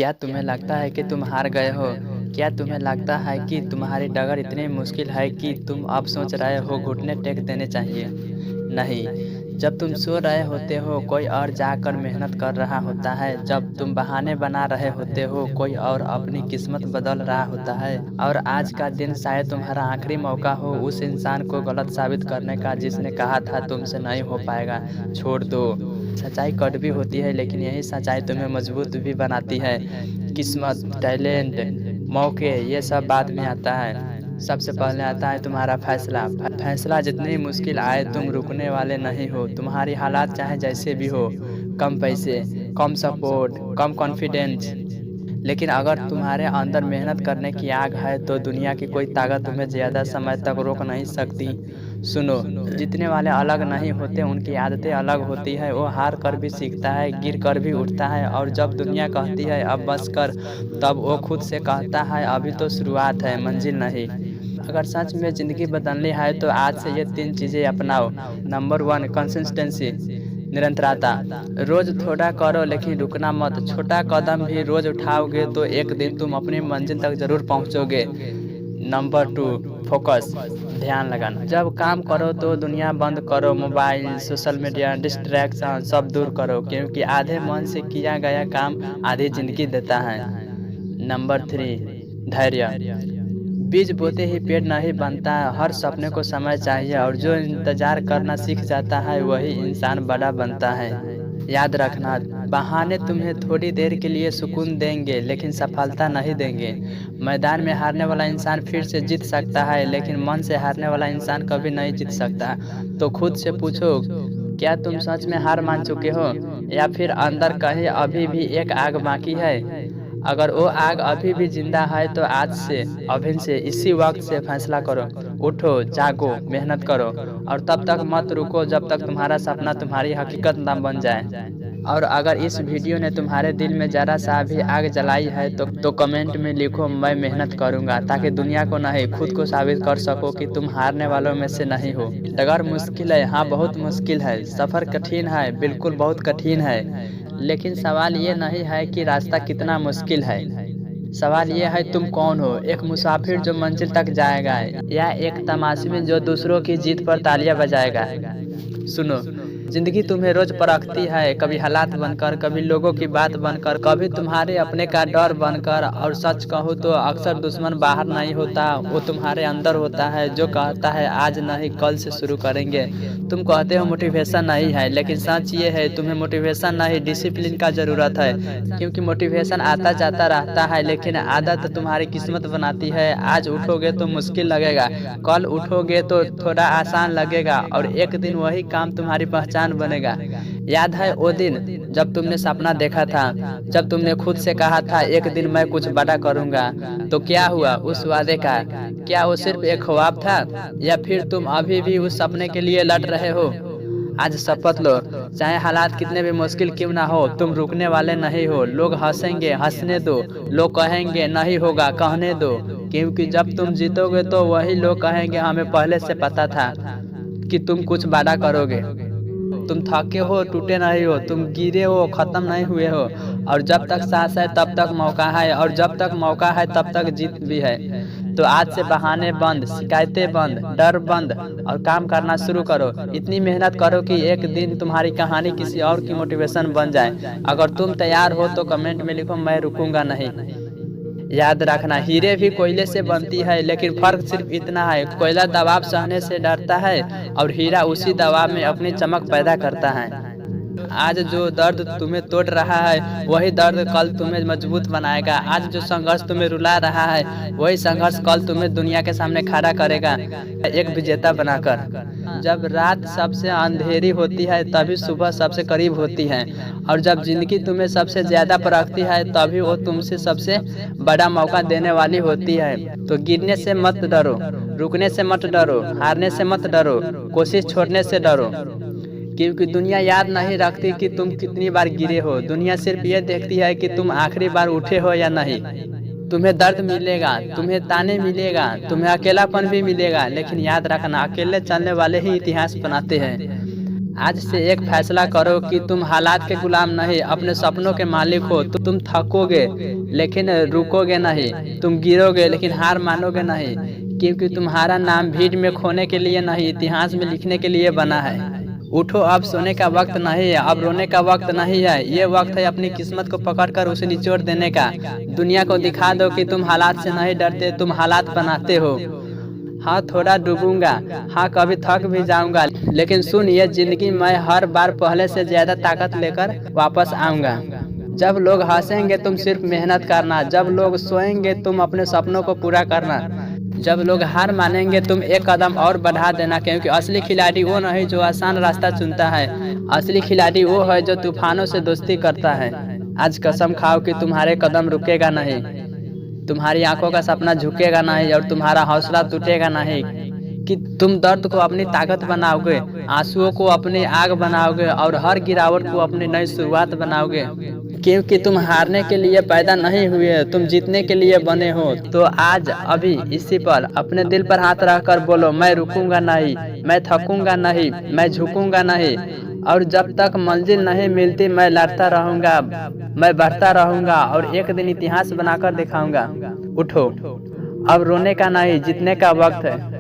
क्या तुम्हें लगता है कि तुम हार गए हो? क्या तुम्हें लगता है कि तुम्हारी डगर इतनी मुश्किल है कि तुम अब सोच रहे हो घुटने टेक देने चाहिए? नहीं, जब तुम सो रहे होते हो कोई और जाकर मेहनत कर रहा होता है, जब तुम बहाने बना रहे होते हो कोई और अपनी किस्मत बदल रहा होता है और आज का दिन शायद तुम्हारा आखिरी मौका हो उस इंसान को गलत साबित करने का जिसने कहा था तुमसे नहीं हो पाएगा, छोड़ दो। सच्चाई कड़वी होती है लेकिन यही सच्चाई तुम्हें मजबूत भी बनाती है। किस्मत, टैलेंट, मौके ये सब बाद में आता है। सबसे पहले आता है तुम्हारा फैसला। फैसला जितनी मुश्किल आए तुम रुकने वाले नहीं हो। तुम्हारी हालात चाहे जैसे भी हो, कम पैसे, कम सपोर्ट, कम कॉन्फिडेंस, लेकिन अगर तुम्हारे अंदर मेहनत करने की आग है तो दुनिया की कोई ताकत तुम्हें ज़्यादा समय तक रोक नहीं सकती। सुनो, जीतने वाले अलग नहीं होते, उनकी आदतें अलग होती है। वो हार कर भी सीखता है, गिर कर भी उठता है और जब दुनिया कहती है अब बस कर, तब वो खुद से कहता है अभी तो शुरुआत है, मंजिल नहीं। अगर सच में ज़िंदगी बदलनी है तो आज से ये 3 चीज़ें अपनाओ। नंबर 1, कंसिस्टेंसी, निरंतरता। रोज थोड़ा करो लेकिन रुकना मत। छोटा कदम भी रोज उठाओगे तो एक दिन तुम अपनी मंजिल तक जरूर पहुंचोगे। नंबर 2, फोकस, ध्यान लगाना। जब काम करो तो दुनिया बंद करो, मोबाइल, सोशल मीडिया, डिस्ट्रैक्शन सब दूर करो, क्योंकि आधे मन से किया गया काम आधी जिंदगी देता है। नंबर 3, धैर्य। बीज बोते ही पेड़ नहीं बनता है, हर सपने को समय चाहिए और जो इंतजार करना सीख जाता है वही इंसान बड़ा बनता है। याद रखना, बहाने तुम्हें थोड़ी देर के लिए सुकून देंगे लेकिन सफलता नहीं देंगे। मैदान में हारने वाला इंसान फिर से जीत सकता है लेकिन मन से हारने वाला इंसान कभी नहीं जीत सकता। तो खुद से पूछो, क्या तुम सच में हार मान चुके हो या फिर अंदर कहीं अभी भी एक आग बाकी है? अगर वो आग अभी भी जिंदा है तो आज से, अभी से, इसी वक्त से फैसला करो। उठो, जागो, मेहनत करो और तब तक मत रुको जब तक तुम्हारा सपना तुम्हारी हकीकत ना बन जाए। और अगर इस वीडियो ने तुम्हारे दिल में जरा सा भी आग जलाई है तो कमेंट में लिखो मैं मेहनत करूंगा, ताकि दुनिया को नहीं खुद को साबित कर सको कि तुम हारने वालों में से नहीं हो। डगर मुश्किल है, हाँ बहुत मुश्किल है। सफर कठिन है, बिल्कुल बहुत कठिन है। लेकिन सवाल ये नहीं है कि रास्ता कितना मुश्किल है, सवाल ये है तुम कौन हो। एक मुसाफिर जो मंजिल तक जाएगा या एक तमाशबीन जो दूसरों की जीत पर तालियां बजाएगा। सुनो, जिंदगी तुम्हें रोज परखती है, कभी हालात बनकर, कभी लोगों की बात बनकर, कभी तुम्हारे अपने का डर बनकर। और सच कहूँ तो अक्सर दुश्मन बाहर नहीं होता, वो तुम्हारे अंदर होता है जो कहता है आज नहीं कल से शुरू करेंगे। तुम कहते हो मोटिवेशन नहीं है, लेकिन सच ये है तुम्हें मोटिवेशन नहीं डिसिप्लिन का जरूरत है, क्योंकि मोटिवेशन आता जाता रहता है लेकिन आदत तुम्हारी किस्मत बनाती है। आज उठोगे तो मुश्किल लगेगा, कल उठोगे तो थोड़ा आसान लगेगा और एक दिन वही काम तुम्हारी पहचान बनेगा। याद है वो दिन जब तुमने सपना देखा था, जब तुमने खुद से कहा था एक दिन मैं कुछ बड़ा करूंगा, तो क्या हुआ उस वादे का? क्या वो सिर्फ एक ख्वाब था या फिर तुम अभी भी उस सपने के लिए लड़ रहे हो? आज शपथ लो, चाहे हालात कितने भी मुश्किल क्यों ना हो, तुम रुकने वाले नहीं हो। लोग हंसेंगे, हंसने दो। लोग कहेंगे नहीं होगा, कहने दो। क्योंकि जब तुम जीतोगे तो वही लोग कहेंगे हमें पहले से पता था कि तुम कुछ बड़ा करोगे। तुम थके हो, टूटे नहीं हो, तुम गिरे हो, खत्म नहीं हुए हो। और जब तक सांस है तब तक मौका है और जब तक मौका है तब तक जीत भी है। तो आज से बहाने बंद, शिकायतें बंद, डर बंद और काम करना शुरू करो। इतनी मेहनत करो कि एक दिन तुम्हारी कहानी किसी और की मोटिवेशन बन जाए। अगर तुम तैयार हो तो कमेंट में लिखो मैं रुकूंगा नहीं। याद रखना, हीरे भी कोयले से बनती है, लेकिन फर्क सिर्फ इतना है कोयला दबाव सहने से डरता है और हीरा उसी दबाव में अपनी चमक पैदा करता है। आज जो दर्द तुम्हें तोड़ रहा है वही दर्द कल तुम्हें मजबूत बनाएगा। आज जो संघर्ष तुम्हें रुला रहा है वही संघर्ष कल तुम्हें दुनिया के सामने खड़ा करेगा, एक विजेता बनाकर। जब रात सबसे अंधेरी होती है तभी सुबह सबसे करीब होती है और जब जिंदगी तुम्हें सबसे ज्यादा परखती है तभी वो तुमसे सबसे बड़ा मौका देने वाली होती है। तो गिरने से मत डरो, रुकने से मत डरो, हारने से मत डरो, कोशिश छोड़ने से डरो। क्योंकि दुनिया याद नहीं रखती कि तुम कितनी बार गिरे हो, दुनिया सिर्फ ये देखती है कि तुम आखिरी बार उठे हो या नहीं। तुम्हें दर्द मिलेगा, तुम्हें ताने मिलेगा, तुम्हें अकेलापन भी मिलेगा, लेकिन याद रखना अकेले चलने वाले ही इतिहास बनाते हैं। आज से एक फैसला करो कि तुम हालात के गुलाम नहीं, अपने सपनों के मालिक हो। तो तुम थकोगे लेकिन रुकोगे नहीं, तुम गिरोगे लेकिन हार मानोगे नहीं, क्योंकि तुम्हारा नाम भीड़ में खोने के लिए नहीं, इतिहास में लिखने के लिए बना है। उठो, अब सोने का वक्त नहीं है, अब रोने का वक्त नहीं है। ये वक्त है अपनी किस्मत को पकड़कर उसे निचोड़ देने का। दुनिया को दिखा दो कि तुम हालात से नहीं डरते, तुम हालात बनाते हो। हाँ, थोड़ा डूबूंगा, हाँ कभी थक भी जाऊंगा, लेकिन सुन ये जिंदगी मैं हर बार पहले से ज्यादा ताकत लेकर वापस आऊंगा। जब लोग हंसेंगे तुम सिर्फ मेहनत करना, जब लोग सोएंगे तुम अपने सपनों को पूरा करना, जब लोग हार मानेंगे तुम एक कदम और बढ़ा देना, क्योंकि असली खिलाड़ी वो नहीं जो आसान रास्ता चुनता है, असली खिलाड़ी वो है जो तूफानों से दोस्ती करता है। आज कसम खाओ कि तुम्हारे कदम रुकेगा नहीं, तुम्हारी आंखों का सपना झुकेगा नहीं और तुम्हारा हौसला टूटेगा नहीं। कि तुम दर्द को अपनी ताकत बनाओगे, आंसुओं को अपनी आग बनाओगे और हर गिरावट को अपनी नई शुरुआत बनाओगे। क्योंकि तुम हारने के लिए पैदा नहीं हुए, तुम जीतने के लिए बने हो। तो आज अभी इसी पर अपने दिल पर हाथ रखकर बोलो, मैं रुकूंगा नहीं, मैं थकूंगा नहीं, मैं झुकूंगा नहीं, और जब तक मंजिल नहीं मिलती मैं लड़ता रहूंगा, मैं बढ़ता रहूंगा और एक दिन इतिहास बनाकर दिखाऊंगा। उठो, अब रोने का नहीं जीतने का वक्त है।